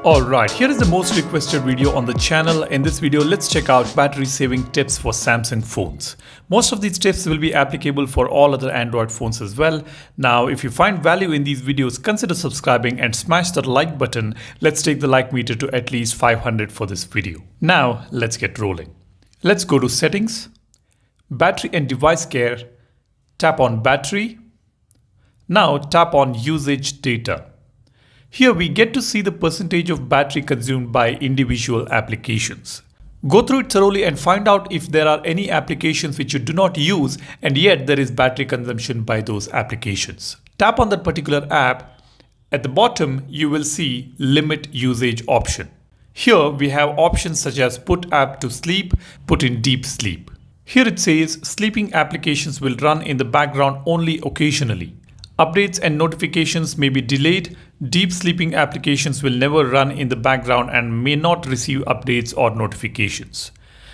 Alright, here is the most requested video on the channel. In this video, let's check out battery saving tips for Samsung phones. Most of these tips will be applicable for all other Android phones as well. Now, if you find value in these videos, consider subscribing and smash that like button. Let's take the like meter to at least 500 for this video. Now, let's get rolling. Let's go to Settings, Battery and Device Care, tap on Battery. Now tap on Usage Data. Here we get to see the percentage of battery consumed by individual applications. Go through it thoroughly and find out if there are any applications which you do not use and yet there is battery consumption by those applications. Tap on that particular app. At the bottom, you will see Limit Usage option. Here we have options such as Put App to Sleep, Put in Deep Sleep. Here it says sleeping applications will run in the background only occasionally. Updates and notifications may be delayed. Deep sleeping applications will never run in the background and may not receive updates or notifications.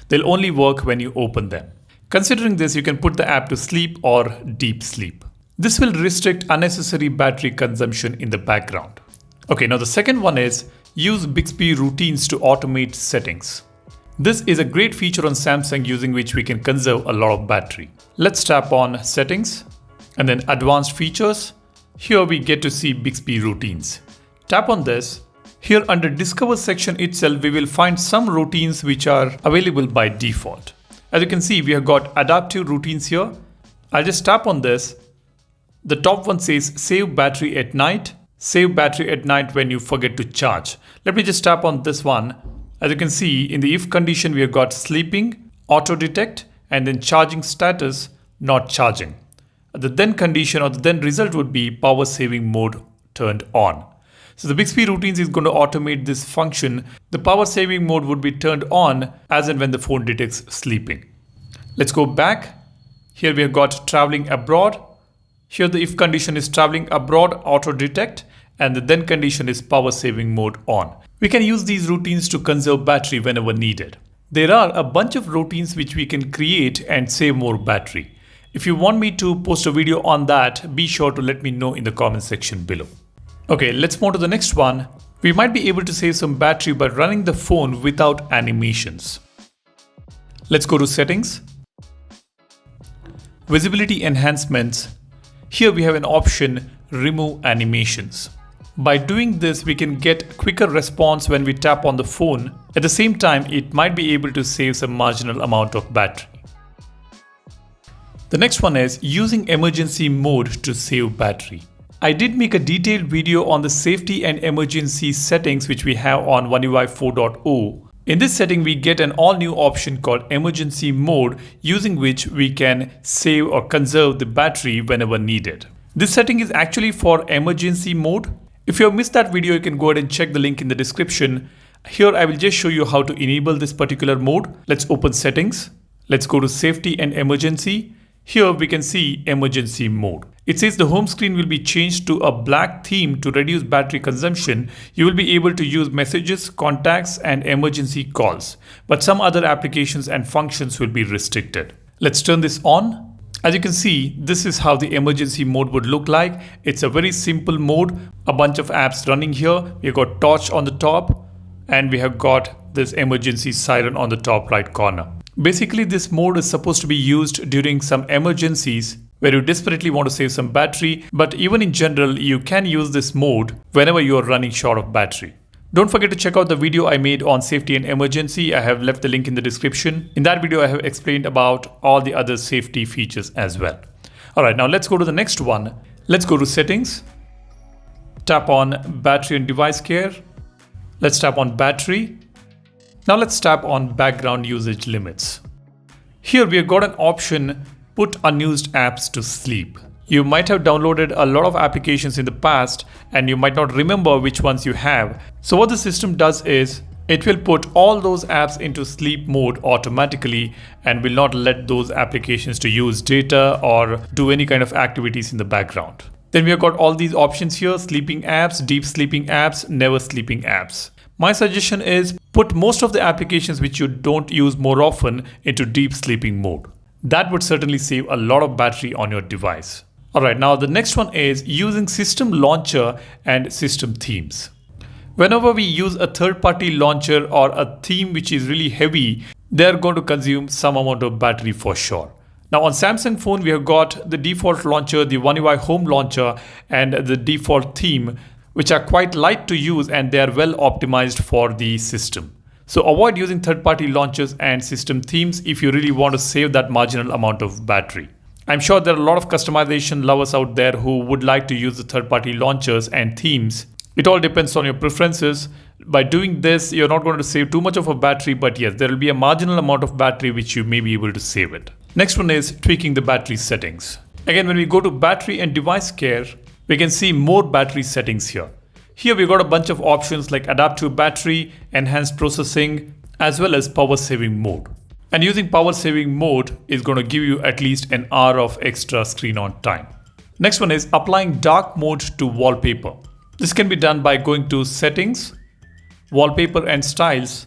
They'll only work when you open them. Considering this, you can put the app to sleep or deep sleep. This will restrict unnecessary battery consumption in the background. Okay, now the second one is use Bixby routines to automate settings. This is a great feature on Samsung using which we can conserve a lot of battery. Let's tap on Settings and then Advanced Features. Here we get to see Bixby routines. Tap on this. Here under Discover section itself, we will find some routines which are available by default. As you can see, we have got adaptive routines here. I'll just tap on this. The top one says save battery at night. Save battery at night when you forget to charge. Let me just tap on this one. As you can see, in the if condition, we have got sleeping, auto detect, and then charging status, not charging. The then condition or the then result would be power saving mode turned on. So the Bixby routines is going to automate this function. The power saving mode would be turned on as and when the phone detects sleeping. Let's go back. Here we have got traveling abroad. Here the if condition is traveling abroad auto detect and the then condition is power saving mode on. We can use these routines to conserve battery whenever needed. There are a bunch of routines which we can create and save more battery. If you want me to post a video on that, be sure to let me know in the comment section below. Okay, let's move to the next one. We might be able to save some battery by running the phone without animations. Let's go to Settings, Visibility Enhancements. Here we have an option, Remove Animations. By doing this, we can get quicker response when we tap on the phone. At the same time, it might be able to save some marginal amount of battery. The next one is using emergency mode to save battery. I did make a detailed video on the safety and emergency settings which we have on One UI 4.0. In this setting, we get an all new option called emergency mode using which we can save or conserve the battery whenever needed. This setting is actually for emergency mode. If you have missed that video, you can go ahead and check the link in the description. Here I will just show you how to enable this particular mode. Let's open Settings. Let's go to Safety and Emergency. Here we can see emergency mode. It says the home screen will be changed to a black theme to reduce battery consumption. You will be able to use messages, contacts, and emergency calls, but some other applications and functions will be restricted. Let's turn this on. As you can see, this is how the emergency mode would look like. It's a very simple mode, a bunch of apps running here. We've got torch on the top and we have got this emergency siren on the top right corner. Basically, this mode is supposed to be used during some emergencies where you desperately want to save some battery, but even in general, you can use this mode whenever you are running short of battery. Don't forget to check out the video I made on safety and emergency. I have left the link in the description. In that video, I have explained about all the other safety features as well. Alright, now let's go to the next one. Let's go to Settings, tap on Battery and Device Care. Let's tap on Battery. Now let's tap on Background Usage Limits. Here we have got an option, Put Unused Apps to Sleep. You might have downloaded a lot of applications in the past and you might not remember which ones you have. So what the system does is, it will put all those apps into sleep mode automatically and will not let those applications to use data or do any kind of activities in the background. Then we have got all these options here, sleeping apps, deep sleeping apps, never sleeping apps. My suggestion is put most of the applications which you don't use more often into deep sleeping mode. That would certainly save a lot of battery on your device. Alright, now the next one is using system launcher and system themes. Whenever we use a third-party launcher or a theme which is really heavy, they're going to consume some amount of battery for sure. Now on Samsung phone, we have got the default launcher, the One UI Home launcher, and the default theme, which are quite light to use and they are well optimized for the system. So avoid using third-party launchers and system themes if you really want to save that marginal amount of battery. I'm sure there are a lot of customization lovers out there who would like to use the third-party launchers and themes. It all depends on your preferences. By doing this, you're not going to save too much of a battery, but yes, there will be a marginal amount of battery which you may be able to save it. Next one is tweaking the battery settings. Again, when we go to battery and device care, we can see more battery settings here. Here we got a bunch of options like adaptive battery, enhanced processing, as well as power saving mode. And using power saving mode is going to give you at least an hour of extra screen on time. Next one is applying dark mode to wallpaper. This can be done by going to settings, wallpaper and styles,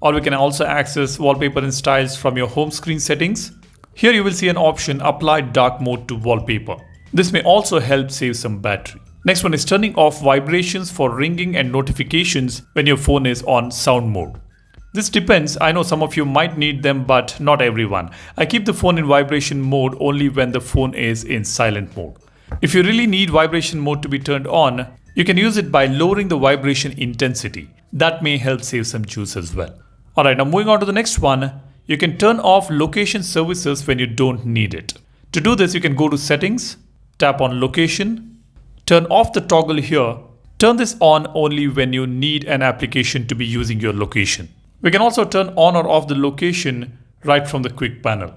or we can also access wallpaper and styles from your home screen settings. Here you will see an option apply dark mode to wallpaper. This may also help save some battery. Next one is turning off vibrations for ringing and notifications when your phone is on sound mode. This depends. I know some of you might need them, but not everyone. I keep the phone in vibration mode only when the phone is in silent mode. If you really need vibration mode to be turned on, you can use it by lowering the vibration intensity. That may help save some juice as well. Alright, now moving on to the next one. You can turn off location services when you don't need it. To do this, you can go to settings, tap on location, turn off the toggle here. Turn this on only when you need an application to be using your location. We can also turn on or off the location right from the quick panel.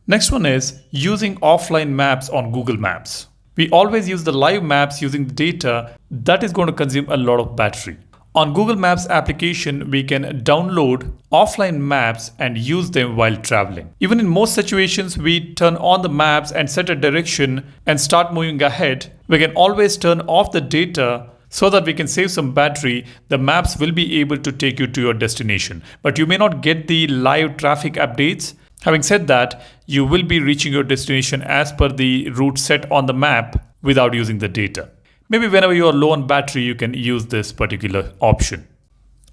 Next one is using offline maps on Google Maps. We always use the live maps using the data. That is going to consume a lot of battery. On Google Maps application, we can download offline maps and use them while traveling. Even in most situations, we turn on the maps and set a direction and start moving ahead. We can always turn off the data so that we can save some battery. The maps will be able to take you to your destination, but you may not get the live traffic updates. Having said that, you will be reaching your destination as per the route set on the map without using the data. Maybe whenever you are low on battery, you can use this particular option.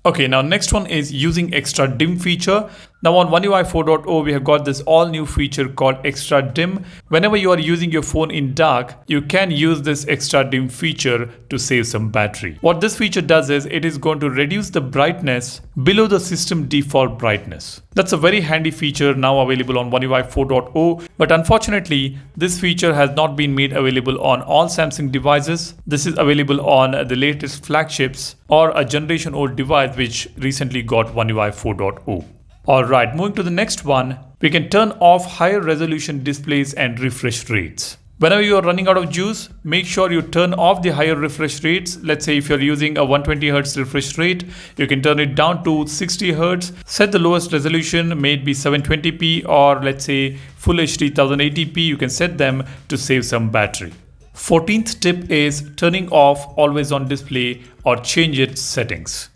Okay, now next one is using extra dim feature. Now on One UI 4.0, we have got this all new feature called extra dim. Whenever you are using your phone in dark, you can use this extra dim feature to save some battery. What this feature does is it is going to reduce the brightness below the system default brightness. That's a very handy feature now available on One UI 4.0, but unfortunately, this feature has not been made available on all Samsung devices. This is available on the latest flagships or a generation old device which recently got One UI 4.0. Alright, moving to the next one, we can turn off higher resolution displays and refresh rates. Whenever you are running out of juice, make sure you turn off the higher refresh rates. Let's say if you're using a 120Hz refresh rate, you can turn it down to 60Hz. Set the lowest resolution, may it be 720p or let's say Full HD 1080p, you can set them to save some battery. 14th tip is turning off always on display or change its settings.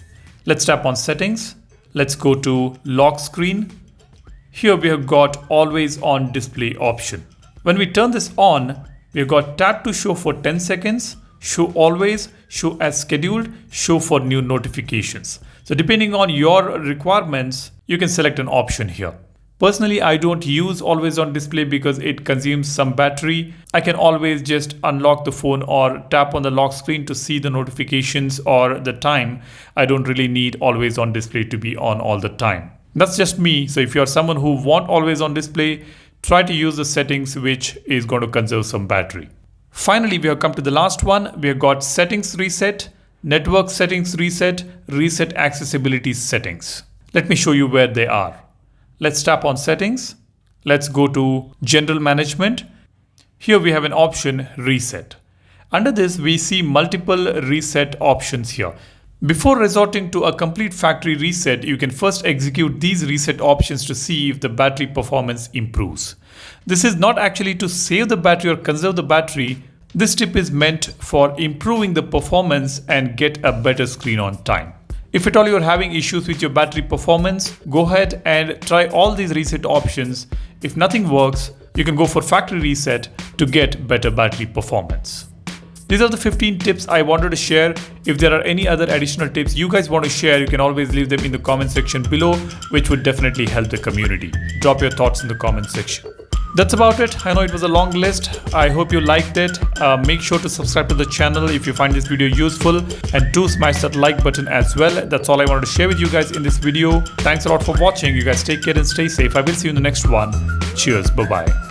Let's tap on settings. Let's go to lock screen. Here we have got always on display option. When we turn this on, we've got tap to show for 10 seconds, show always, show as scheduled, show for new notifications. So depending on your requirements, you can select an option here. Personally, I don't use always on display because it consumes some battery. I can always just unlock the phone or tap on the lock screen to see the notifications or the time. I don't really need always on display to be on all the time. That's just me. So if you're someone who want always on display, try to use the settings which is going to conserve some battery. Finally, we have come to the last one. We have got settings reset, network settings reset, reset accessibility settings. Let me show you where they are. Let's tap on settings. Let's go to general management. Here we have an option reset. Under this, we see multiple reset options here. Before resorting to a complete factory reset, you can first execute these reset options to see if the battery performance improves. This is not actually to save the battery or conserve the battery. This tip is meant for improving the performance and get a better screen on time. If at all you are having issues with your battery performance, go ahead and try all these reset options. If nothing works, you can go for factory reset to get better battery performance. These are the 15 tips I wanted to share. If there are any other additional tips you guys want to share, you can always leave them in the comment section below, which would definitely help the community. Drop your thoughts in the comment section. That's about it. I know it was a long list. I hope you liked it. Make sure to subscribe to the channel if you find this video useful, and do smash that like button as well. That's all I wanted to share with you guys in this video. Thanks a lot for watching. You guys take care and stay safe. I will see you in the next one. Cheers. Bye-bye.